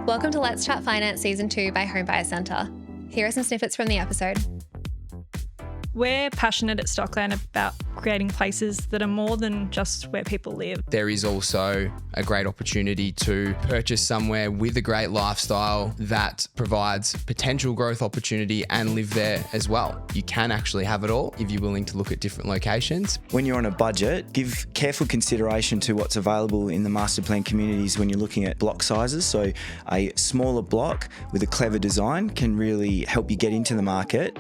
Welcome to Let's Chat Finance Season 2 by Homebuyers Centre. Here are some snippets from the episode. We're passionate at Stockland about creating places that are more than just where people live. There is also a great opportunity to purchase somewhere with a great lifestyle that provides potential growth opportunity and live there as well. You can actually have it all if you're willing to look at different locations. When you're on a budget, give careful consideration to what's available in the master plan communities when you're looking at block sizes. So a smaller block with a clever design can really help you get into the market.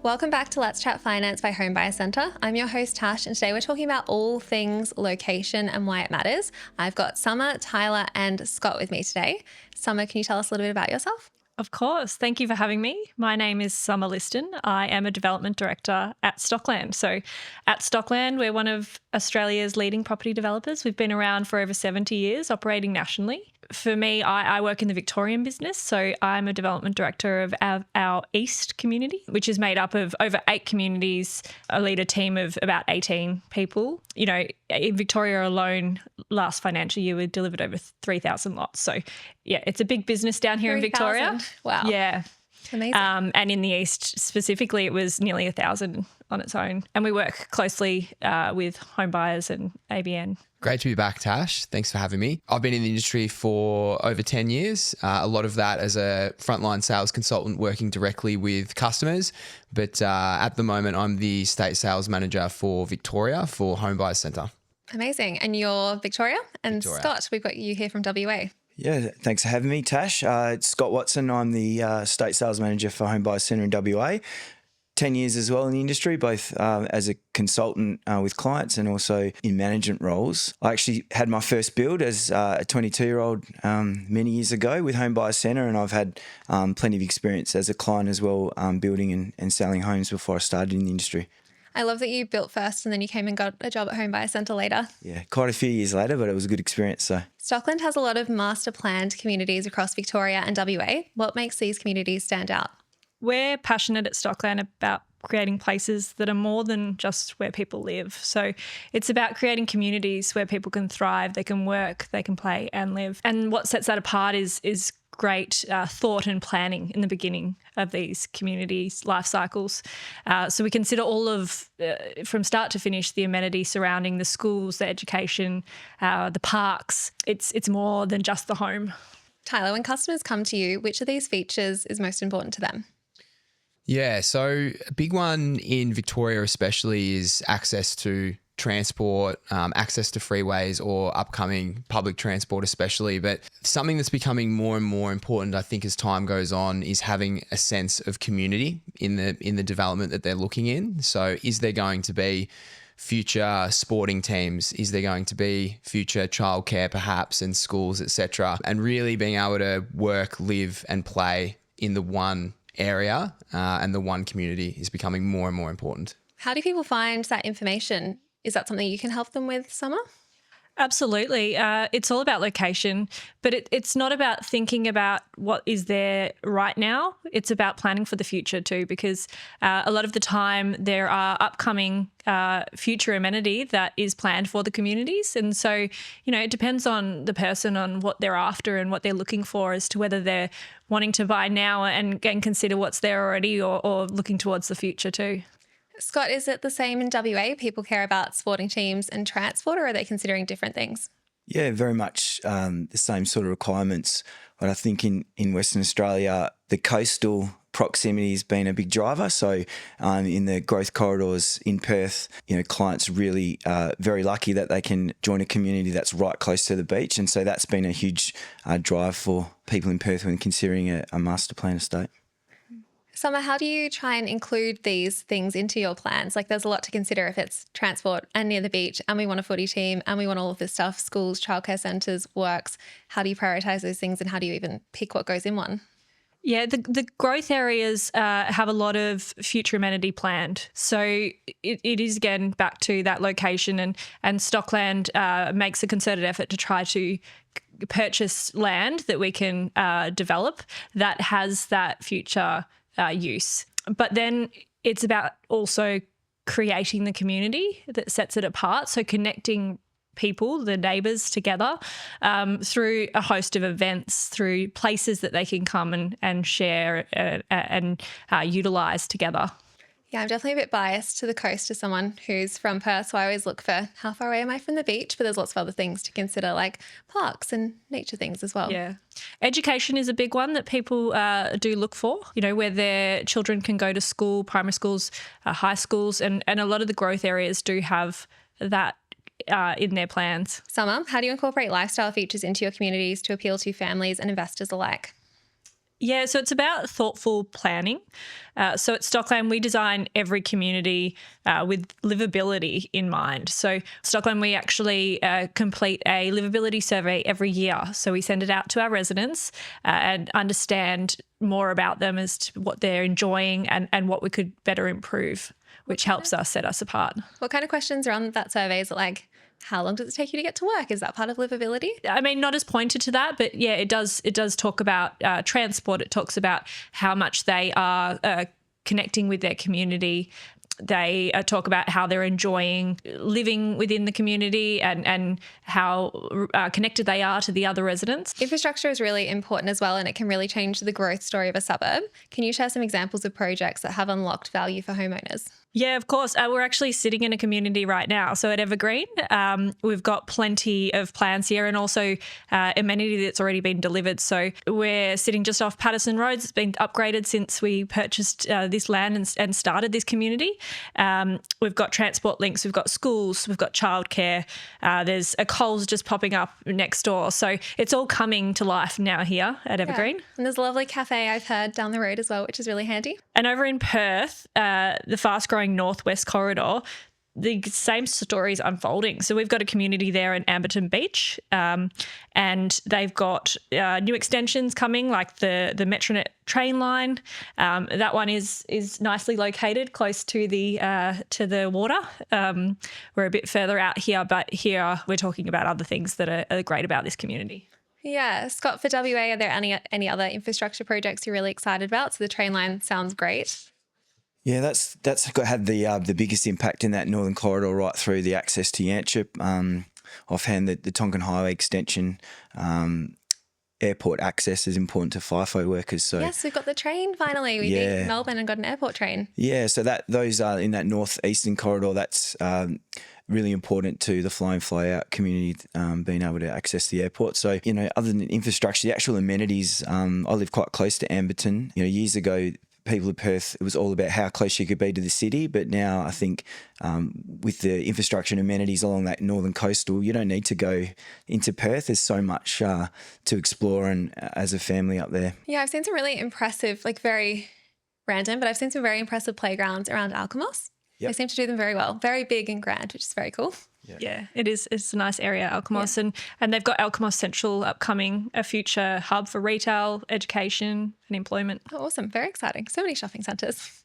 Welcome back to Let's Chat Finance by Homebuyers Centre. I'm your host Tash, and today we're talking about all things location and why it matters. I've got Sommer, Tyler and Scott with me today. Sommer, can you tell us a little bit about yourself? Of course. Thank you for having me. My name is Sommer Liston. I am a development director at Stockland. So at Stockland, we're one of Australia's leading property developers. We've been around for over 70 years, operating nationally. For me, I work in the Victorian business, so I'm a development director of our East community, which is made up of over 8 communities. I lead a team of about 18 people. You know, in Victoria alone, last financial year, we delivered over 3,000 lots. So, yeah, it's a big business down here in Victoria. Wow. Yeah. Amazing. And in the East specifically, it was nearly 1,000 on its own. And we work closely with Homebuyers and ABN. Great to be back, Tash. Thanks for having me. I've been in the industry for over 10 years, a lot of that as a frontline sales consultant working directly with customers. But at the moment, I'm the state sales manager for Victoria for Homebuyers Centre. Amazing. And you're Victoria? And Victoria. Scott, we've got you here from WA. Yeah, thanks for having me, Tash. It's Scott Watson. I'm the state sales manager for Homebuyers Centre in WA. 10 years as well in the industry, both as a consultant with clients and also in management roles. I actually had my first build as a 22-year-old many years ago with Homebuyers Centre, and I've had plenty of experience as a client as well, building and selling homes before I started in the industry. I love that you built first and then you came and got a job at Homebuyers Centre later. Yeah, quite a few years later, but it was a good experience. So Stockland has a lot of master planned communities across Victoria and WA. What makes these communities stand out? We're passionate at Stockland about creating places that are more than just where people live. So it's about creating communities where people can thrive, they can work, they can play and live. And what sets that apart is great thought and planning in the beginning of these communities' life cycles. So we consider all of, from start to finish, the amenities surrounding the schools, the education, the parks. It's more than just the home. Tyler, when customers come to you, which of these features is most important to them? Yeah, so a big one in Victoria especially is access to transport, access to freeways or upcoming public transport especially. But something that's becoming more and more important, I think, as time goes on, is having a sense of community in the development that they're looking in. So is there going to be future sporting teams? Is there going to be future childcare perhaps and schools, etc.? And really being able to work, live and play in the one area and the one community is becoming more and more important. How do people find that information? Is that something you can help them with, Sommer? Absolutely. It's all about location, but it's not about thinking about what is there right now. It's about planning for the future too, because a lot of the time there are upcoming future amenity that is planned for the communities. And so, you know, it depends on the person, on what they're after and what they're looking for as to whether they're wanting to buy now and consider what's there already or looking towards the future too. Scott, is it the same in WA? People care about sporting teams and transport, or are they considering different things? yeah, very much the same sort of requirements. But I think in Western Australia, the coastal proximity has been a big driver. So in the growth corridors in Perth, you know, clients really very lucky that they can join a community that's right close to the beach. And so that's been a huge drive for people in Perth when considering a master plan estate. Sommer, how do you try and include these things into your plans? Like, there's a lot to consider if it's transport and near the beach and we want a footy team and we want all of this stuff, schools, childcare centres, works. How do you prioritise those things and how do you even pick what goes in one? Yeah, the growth areas have a lot of future amenity planned. So it is, again, back to that location, and Stockland makes a concerted effort to try to purchase land that we can develop that has that future use. But then it's about also creating the community that sets it apart. So connecting people, the neighbours together through a host of events, through places that they can come and share and utilise together. Yeah, I'm definitely a bit biased to the coast as someone who's from Perth, so I always look for how far away am I from the beach, but there's lots of other things to consider, like parks and nature things as well. Yeah. Education is a big one that people do look for, where their children can go to school, primary schools, high schools, and a lot of the growth areas do have that in their plans. Summer, how do you incorporate lifestyle features into your communities to appeal to families and investors alike? Yeah, so it's about thoughtful planning. So at Stockland, we design every community with livability in mind. So Stockland, we actually complete a livability survey every year. So we send it out to our residents and understand more about them as to what they're enjoying and what we could better improve, which helps us set us apart. What kind of questions are on that survey? Is it like, how long does it take you to get to work? Is that part of livability? I mean, not as pointed to that, but yeah, it does talk about transport. It talks about how much they are connecting with their community. They talk about how they're enjoying living within the community and how connected they are to the other residents. Infrastructure is really important as well, and it can really change the growth story of a suburb. Can you share some examples of projects that have unlocked value for homeowners? Yeah, of course. We're actually sitting in a community right now. So at Evergreen, we've got plenty of plans here and also amenity that's already been delivered. So we're sitting just off Patterson Roads. It's been upgraded since we purchased this land and started this community. We've got transport links, we've got schools, we've got childcare. There's a Coles just popping up next door. So it's all coming to life now here at Evergreen. Yeah. And there's a lovely cafe I've heard down the road as well, which is really handy. And over in Perth, the fast-growing Northwest Corridor, the same story is unfolding. So we've got a community there in Amberton Beach, and they've got new extensions coming, like the Metronet train line. That one is nicely located, close to the water. We're a bit further out here, but here we're talking about other things that are great about this community. Yeah. Scott, for WA, are there any other infrastructure projects you're really excited about? So the train line sounds great. Yeah, that's had the biggest impact in that northern corridor, right through the access to Yanchep. Offhand, the Tonkin Highway extension, airport access is important to FIFO workers. So yes, we've got the train finally. We beat Melbourne and got an airport train. Yeah, so those are in that northeastern corridor. That's really important to the fly in, fly out community, being able to access the airport. So, other than infrastructure, the actual amenities, I live quite close to Amberton. Years ago, people of Perth, it was all about how close you could be to the city. But now I think with the infrastructure and amenities along that northern coastal, you don't need to go into Perth. There's so much to explore and as a family up there. Yeah, I've seen some really impressive, like very random, but I've seen some very impressive playgrounds around Alkimos. Yep. They seem to do them very well. Very big and grand, which is very cool. Yeah, it is. It's a nice area, Alkimos. Yeah. And they've got Alkimos Central upcoming, a future hub for retail, education and employment. Oh, awesome. Very exciting. So many shopping centres.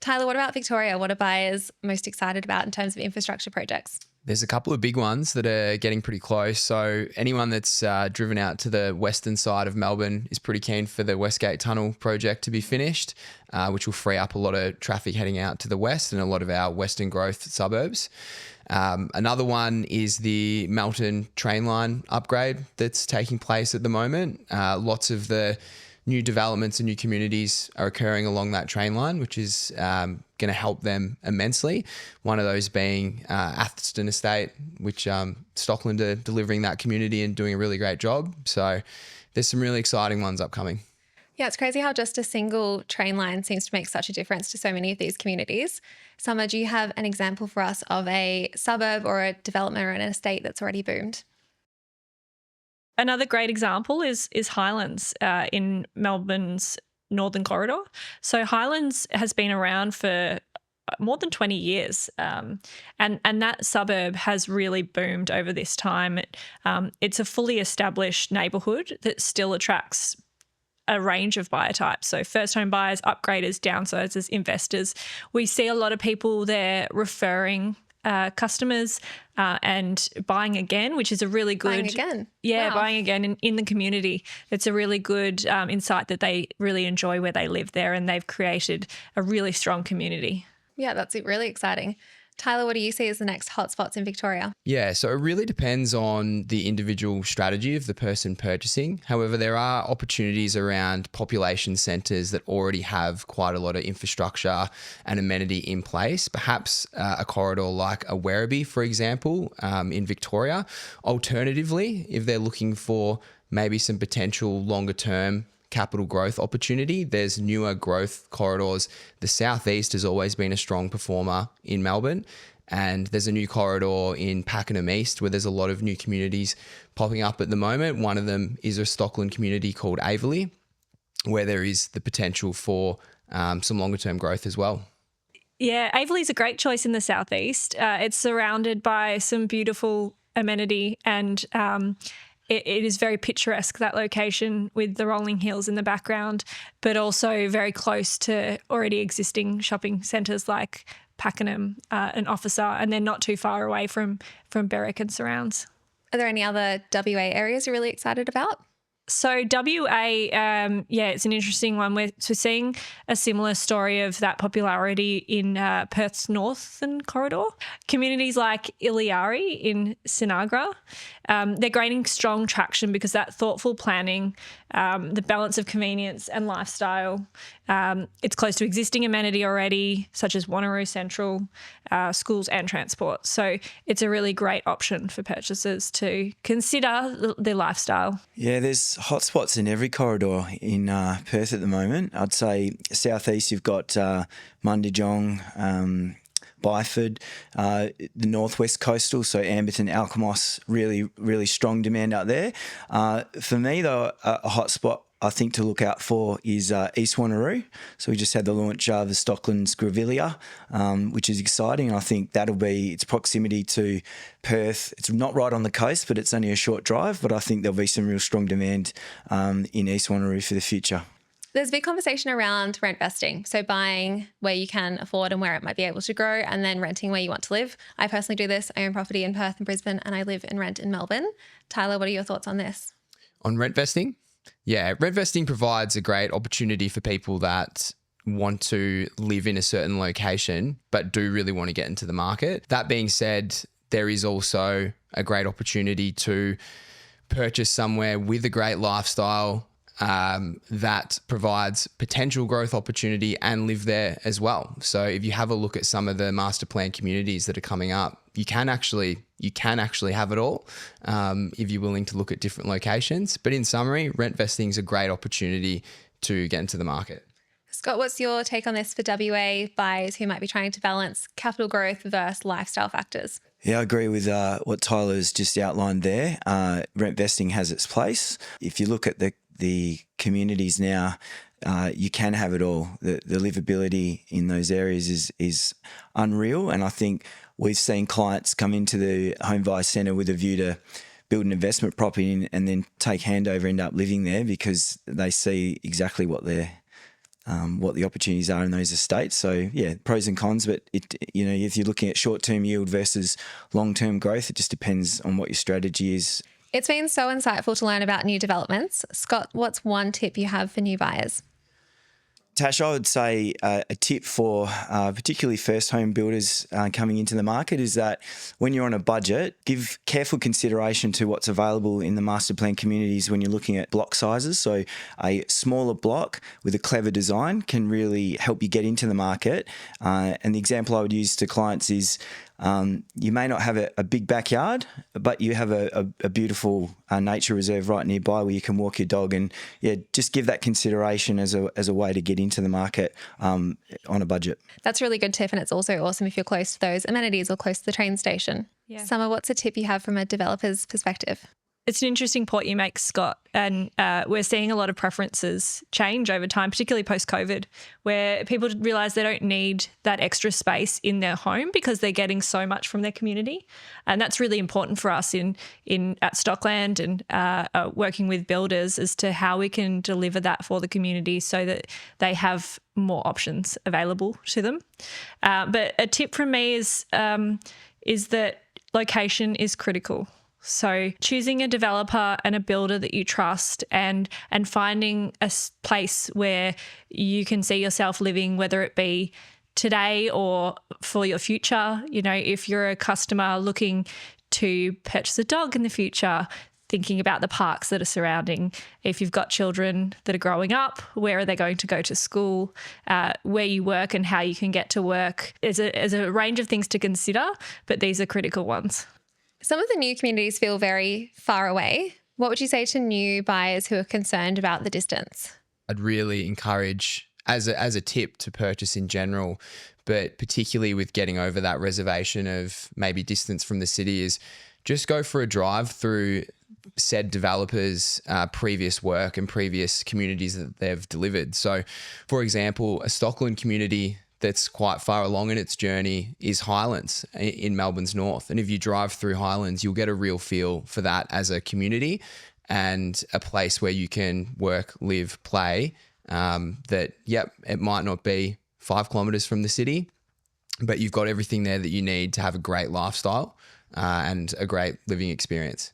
Tyler, what about Victoria? What are buyers most excited about in terms of infrastructure projects? There's a couple of big ones that are getting pretty close. So anyone that's driven out to the western side of Melbourne is pretty keen for the Westgate Tunnel project to be finished, which will free up a lot of traffic heading out to the west and a lot of our western growth suburbs. Another one is the Melton train line upgrade that's taking place at the moment. Lots of the new developments and new communities are occurring along that train line, which is going to help them immensely. One of those being Atherstone Estate, which Stockland are delivering that community and doing a really great job. So there's some really exciting ones upcoming. Yeah, it's crazy how just a single train line seems to make such a difference to so many of these communities. Summer, do you have an example for us of a suburb or a development or an estate that's already boomed? Another great example is Highlands in Melbourne's Northern Corridor. So Highlands has been around for more than 20 years, and that suburb has really boomed over this time. It's a fully established neighbourhood that still attracts a range of buyer types. So first home buyers, upgraders, downsizers, investors. We see a lot of people there referring customers and buying again, which is a really good... Buying again? Yeah, wow. Buying again in the community. It's a really good insight that they really enjoy where they live there and they've created a really strong community. Yeah, that's really exciting. Tyler, what do you see as the next hotspots in Victoria? Yeah, so it really depends on the individual strategy of the person purchasing. However, there are opportunities around population centres that already have quite a lot of infrastructure and amenity in place. Perhaps a corridor like a Werribee, for example, in Victoria. Alternatively, if they're looking for maybe some potential longer term capital growth opportunity, there's newer growth corridors. The southeast has always been a strong performer in Melbourne, and there's a new corridor in Pakenham East where there's a lot of new communities popping up at the moment. One of them is a Stockland community called Averley, where there is the potential for some longer term growth as well. Yeah, Averley's a great choice in the southeast. It's surrounded by some beautiful amenity, and it is very picturesque, that location with the rolling hills in the background, but also very close to already existing shopping centres like Pakenham and Officer, and they're not too far away from Berwick and surrounds. Are there any other WA areas you're really excited about? So WA, it's an interesting one. We're seeing a similar story of that popularity in Perth's northern corridor. Communities like Iliari in Sinagra, they're gaining strong traction because that thoughtful planning, the balance of convenience and lifestyle, it's close to existing amenity already, such as Wanneroo Central, schools and transport. So it's a really great option for purchasers to consider their lifestyle. Yeah, there's hotspots in every corridor in Perth at the moment. I'd say southeast you've got Mundijong, Byford, the northwest coastal, so Amberton, Alkimos, really strong demand out there. For me though, a hotspot I think to look out for is East Wanneroo. So we just had the launch of the Stockland Conversations, which is exciting. I think that'll be its proximity to Perth. It's not right on the coast, but it's only a short drive. But I think there'll be some real strong demand in East Wanneroo for the future. There's a big conversation around rent vesting. So buying where you can afford and where it might be able to grow, and then renting where you want to live. I personally do this. I own property in Perth and Brisbane, and I live and rent in Melbourne. Tyler, what are your thoughts on this? On rent vesting? Yeah, rent vesting provides a great opportunity for people that want to live in a certain location but do really want to get into the market. That being said, there is also a great opportunity to purchase somewhere with a great lifestyle that provides potential growth opportunity and live there as well. So if you have a look at some of the master plan communities that are coming up, you can actually have it all if you're willing to look at different locations. But in summary, rent vesting is a great opportunity to get into the market. Scott, what's your take on this for WA buyers who might be trying to balance capital growth versus lifestyle factors? Yeah, I agree with what Tyler's just outlined there. Rent vesting has its place. If you look at the communities now, you can have it all. The livability in those areas is unreal, and I think we've seen clients come into the Homebuyers Centre with a view to build an investment property and then take handover, end up living there because they see exactly what the opportunities are in those estates. So yeah, pros and cons, but if you're looking at short-term yield versus long-term growth, it just depends on what your strategy is. It's been so insightful to learn about new developments. Scott, what's one tip you have for new buyers? Tash, I would say a tip for particularly first home builders coming into the market is that when you're on a budget, give careful consideration to what's available in the master plan communities when you're looking at block sizes. So a smaller block with a clever design can really help you get into the market. And the example I would use to clients is you may not have a big backyard, but you have a beautiful nature reserve right nearby where you can walk your dog, and just give that consideration as a way to get into the market on a budget. That's a really good tip, and it's also awesome if you're close to those amenities or close to the train station. Yeah. Summer, what's a tip you have from a developer's perspective? It's an interesting point you make, Scott, and we're seeing a lot of preferences change over time, particularly post-COVID, where people realise they don't need that extra space in their home because they're getting so much from their community, and that's really important for us at Stockland and working with builders as to how we can deliver that for the community so that they have more options available to them. But a tip from me is that location is critical. So choosing a developer and a builder that you trust and finding a place where you can see yourself living, whether it be today or for your future. You know, if you're a customer looking to purchase a dog in the future, thinking about the parks that are surrounding. If you've got children that are growing up, where are they going to go to school, where you work and how you can get to work. There's a range of things to consider, but these are critical ones. Some of the new communities feel very far away. What would you say to new buyers who are concerned about the distance? I'd really encourage, as a tip to purchase in general, but particularly with getting over that reservation of maybe distance from the city, is just go for a drive through said developers' previous work and previous communities that they've delivered. So, for example, a Stockland community that's quite far along in its journey is Highlands in Melbourne's north. And if you drive through Highlands, you'll get a real feel for that as a community and a place where you can work, live, play. It might not be 5 kilometres from the city, but you've got everything there that you need to have a great lifestyle and a great living experience.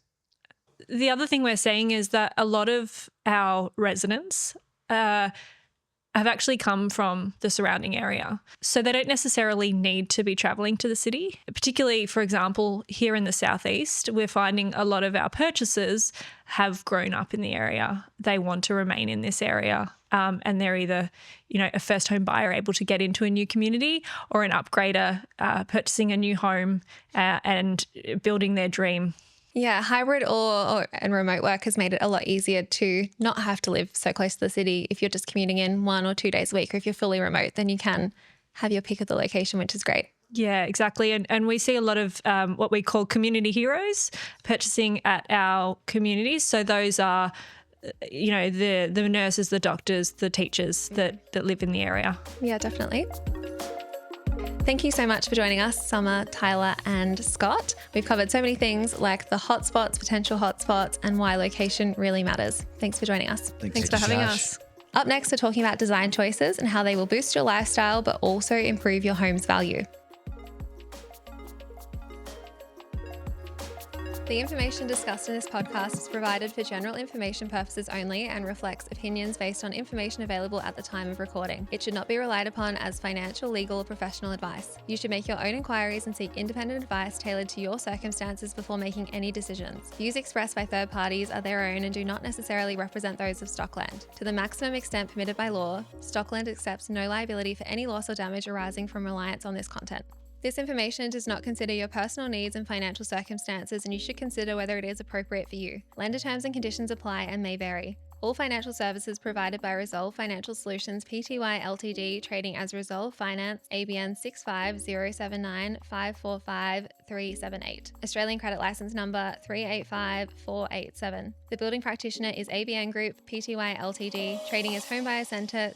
The other thing we're seeing is that a lot of our residents have actually come from the surrounding area. So they don't necessarily need to be travelling to the city. Particularly, for example, here in the southeast, we're finding a lot of our purchasers have grown up in the area. They want to remain in this area. And they're either, a first home buyer able to get into a new community, or an upgrader purchasing a new home and building their dream. Yeah, hybrid and remote work has made it a lot easier to not have to live so close to the city. If you're just commuting in 1 or 2 days a week, or if you're fully remote, then you can have your pick of the location, which is great. Yeah, exactly. And we see a lot of what we call community heroes purchasing at our communities. So those are, the nurses, the doctors, the teachers that live in the area. Yeah, definitely. Thank you so much for joining us, Summer, Tyler and Scott. We've covered so many things like the hotspots, potential hotspots, and why location really matters. Thanks for joining us. Thanks for having us. Up next, we're talking about design choices and how they will boost your lifestyle but also improve your home's value. The information discussed in this podcast is provided for general information purposes only and reflects opinions based on information available at the time of recording. It should not be relied upon as financial, legal, or professional advice. You should make your own inquiries and seek independent advice tailored to your circumstances before making any decisions. Views expressed by third parties are their own and do not necessarily represent those of Stockland. To the maximum extent permitted by law, Stockland accepts no liability for any loss or damage arising from reliance on this content. This information does not consider your personal needs and financial circumstances, and you should consider whether it is appropriate for you. Lender terms and conditions apply and may vary. All financial services provided by Resolve Financial Solutions Pty Ltd, trading as Resolve Finance, ABN 65079545 Australian Credit License Number 385487. The building practitioner is ABN Group Pty Ltd, trading as Homebuyers Centre